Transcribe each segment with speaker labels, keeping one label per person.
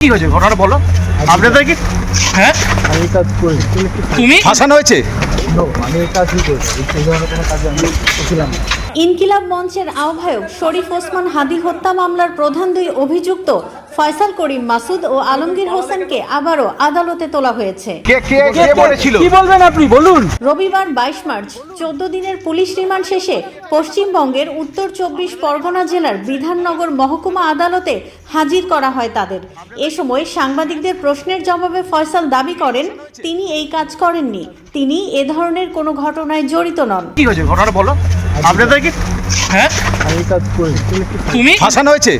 Speaker 1: কি হয়েছে ঘটনাটা বলো। আপনাদের কি হ্যাঁ
Speaker 2: আমি কাজ করি
Speaker 1: তুমি
Speaker 3: ফাঁসানো হয়েছে?
Speaker 2: আমি এই কাজই করি, এই ধরনের কোনো কাজে আমি করছিলাম না।
Speaker 4: ইনকিলাব মঞ্চের আহ্বায়ক শরীফ ওসমান হাদি হত্যা মামলার প্রধান দুই অভিযুক্ত ফয়সাল করিম মাসুদ ও আলমগীর হোসেনকে আবারও আদালতে তোলা হয়েছে।
Speaker 3: কে বলেছিল?
Speaker 2: কি বলবেন আপনি বলুন।
Speaker 4: রবিবার 22 মার্চ 14 দিনের পুলিশ রিমান্ড শেষে পশ্চিমবঙ্গের উত্তর 24 পরগনা জেলার বিধাননগর মহকুমা আদালতে হাজির করা হয় তাদের। এ সময় সাংবাদিকদের প্রশ্নের জবাবে ফয়সাল দাবি করেন তিনি এই কাজ করেননি, তিনি এ ধরনের কোনো ঘটনায় জড়িত নন।
Speaker 1: কি হয়েছে ঘটনাটা বলো। আপনাদের কি হ্যাঁ
Speaker 2: আমি এই কাজ করি
Speaker 1: তুমি
Speaker 3: ফাঁসানো হয়েছে?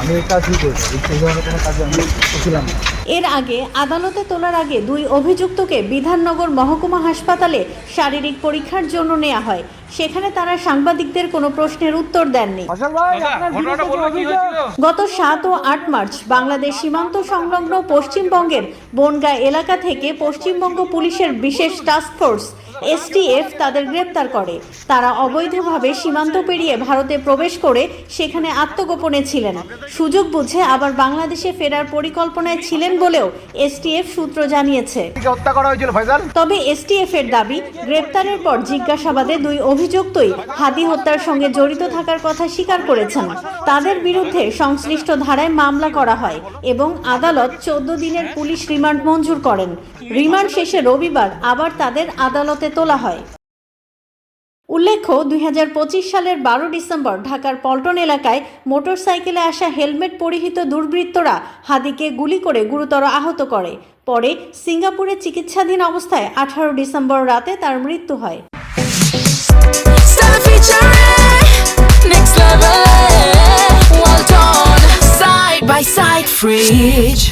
Speaker 2: আমি এই কাজই করি, এই ধরনের কোনো কাজে আমি করছিলাম না।
Speaker 4: এর আগে আদালতে তোলার আগে দুই অভিযুক্তকে বিধাননগর মহকুমা হাসপাতালে শারীরিক পরীক্ষার জন্য নেওয়া হয়। সেখানে তারা সাংবাদিকদের কোনো প্রশ্নের উত্তর দেননি।
Speaker 1: ঘটনাটা বলো কি হয়েছিল।
Speaker 4: গত 7 ও 8 মার্চ বাংলাদেশ সীমান্ত সংলগ্ন পশ্চিমবঙ্গের বনগাঁ এলাকা থেকে পশ্চিমবঙ্গ পুলিশের বিশেষ টাস্ক ফোর্স STF তাদের গ্রেপ্তার করে। তারা অবৈধভাবে সীমান্ত পেরিয়ে ভারতে প্রবেশ করে সেখানে আত্মগোপনে ছিলেন। সুযোগ বুঝে আবার বাংলাদেশে ফেরার পরিকল্পনায় ছিলেন বলেও STF সূত্র জানিয়েছে।
Speaker 3: হত্যা করা হয়েছিল ফয়সাল?
Speaker 4: তবে STF এর দাবি, গ্রেপ্তারের পর জিজ্ঞাসাবাদে দুই অভিযুক্তই হাদি হত্যার সঙ্গে জড়িত থাকার কথা স্বীকার করেছেন। তাদের বিরুদ্ধে সংশ্লিষ্ট ধারায় মামলা করা হয় এবং আদালত 14 দিনের পুলিশ রিমান্ড মঞ্জুর করেন। রিমান্ড শেষে রবিবার আবার তাদের আদালতে তোলা হয়। উল্লেখ্য 2025 সালের 12 ডিসেম্বর ঢাকার পল্টন এলাকায় মোটরসাইকেলে আসা হেলমেট পরিহিত দুর্বৃত্তরা হাদিকে গুলি করে গুরুতর আহত করে। পরে সিঙ্গাপুরে চিকিৎসাধীন অবস্থায় 18 ডিসেম্বর রাতে তার মৃত্যু হয়।
Speaker 5: Next level, well done, side by side, fridge.